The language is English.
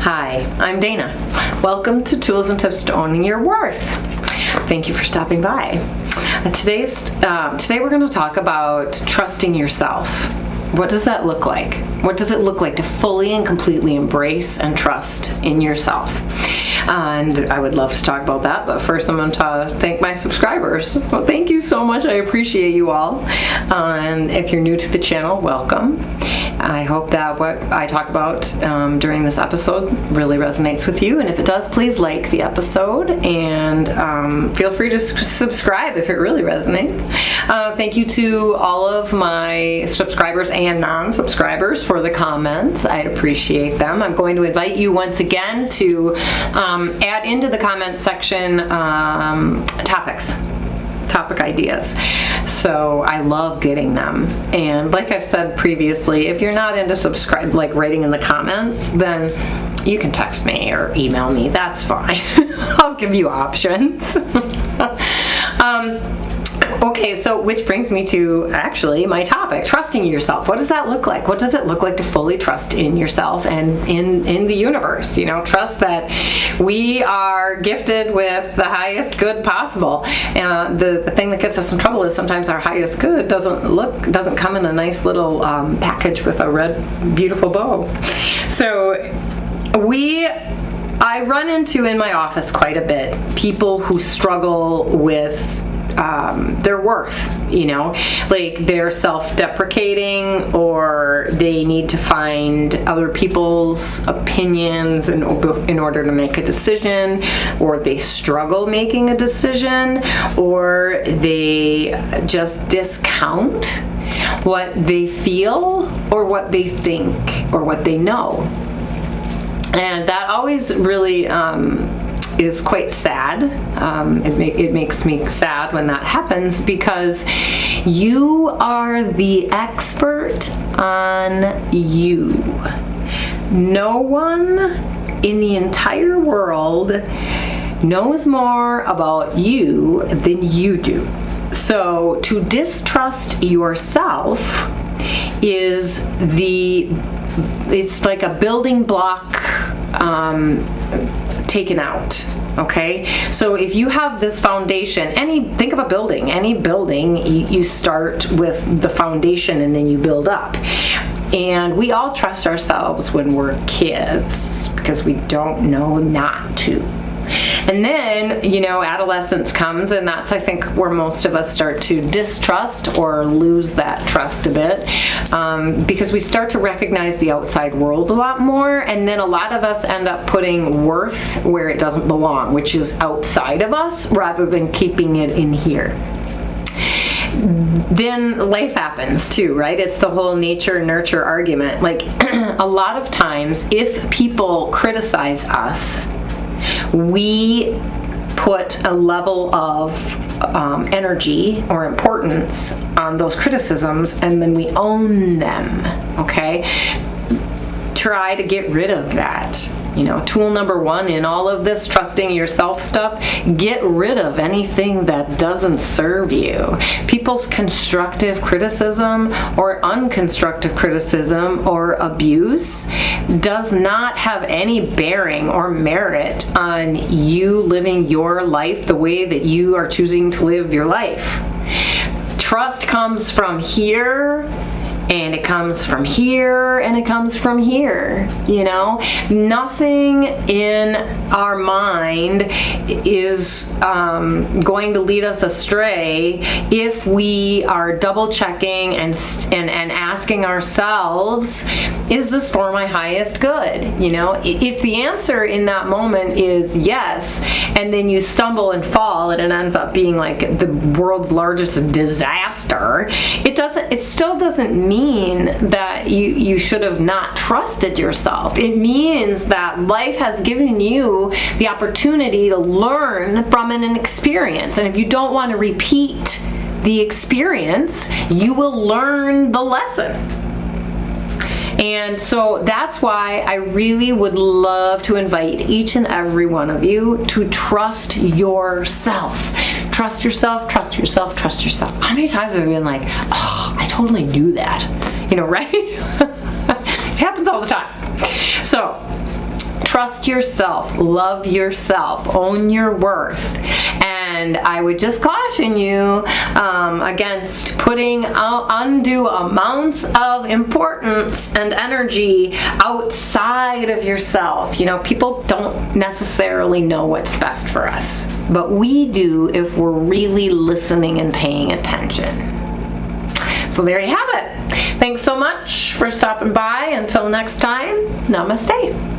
Hi, I'm Dana. Welcome to Tools and Tips to Owning Your Worth. Thank you for stopping by. Today we're going to talk about trusting yourself. What does that look like? What does it look like to fully and completely embrace and trust in yourself? And I would love to talk about that, but first I'm going to thank my subscribers. Well, thank you so much. I appreciate you all. And if you're new to the channel, welcome. I hope that what I talk about during this episode really resonates with you. And if it does, please like the episode and feel free to subscribe if it really resonates. Thank you to all of my subscribers and non-subscribers for the comments. I appreciate them. I'm going to invite you once again to add into the comments section topic ideas. So I love getting them. And like I've said previously, if you're not into writing in the comments, then you can text me or email me. That's fine. I'll give you options. Okay, so which brings me to actually my topic, trusting yourself. What does that look like? What does it look like to fully trust in yourself and in the universe? You know, trust that we are gifted with the highest good possible. The thing that gets us in trouble is sometimes our highest good doesn't come in a nice little package with a red, beautiful bow. So I run into in my office quite a bit people who struggle with their worth, you know, like they're self-deprecating or they need to find other people's opinions in order to make a decision, or they struggle making a decision, or they just discount what they feel or what they think or what they know. And that always really is quite sad. It makes me sad when that happens, because you are the expert on you. No one in the entire world knows more about you than you do. So to distrust yourself it's like a building block taken out. Okay, so if you have this foundation, think of a building. Any building, you start with the foundation and then you build up. And we all trust ourselves when we're kids because we don't know not to. And then, you know, adolescence comes, and that's, I think, where most of us start to distrust or lose that trust a bit, because we start to recognize the outside world a lot more, and then a lot of us end up putting worth where it doesn't belong, which is outside of us, rather than keeping it in here. Then life happens too, right? It's the whole nature-nurture argument. Like, a lot of times, if people criticize us, we put a level of energy or importance on those criticisms, and then we own them, okay? Try to get rid of that. You know, tool number one in all of this trusting yourself stuff, get rid of anything that doesn't serve you. People's constructive criticism or unconstructive criticism or abuse does not have any bearing or merit on you living your life the way that you are choosing to live your life. Trust comes from here, and it comes from here, and it comes from here, you know? Nothing in our mind is going to lead us astray if we are double checking and asking ourselves, is this for my highest good? You know, if the answer in that moment is yes, and then you stumble and fall and it ends up being like the world's largest disaster, it still doesn't mean that you should have not trusted yourself. It means that life has given you the opportunity to learn from an experience. And if you don't want to repeat the experience, you will learn the lesson. And so that's why I really would love to invite each and every one of you to trust yourself. Trust yourself, trust yourself, trust yourself. How many times have you been like, oh, I totally do that? You know, right? It happens all the time. So trust yourself, love yourself, own your worth. And I would just caution you against putting undue amounts of importance and energy outside of yourself. You know, people don't necessarily know what's best for us, but we do if we're really listening and paying attention. So there you have it. Thanks so much for stopping by. Until next time, namaste.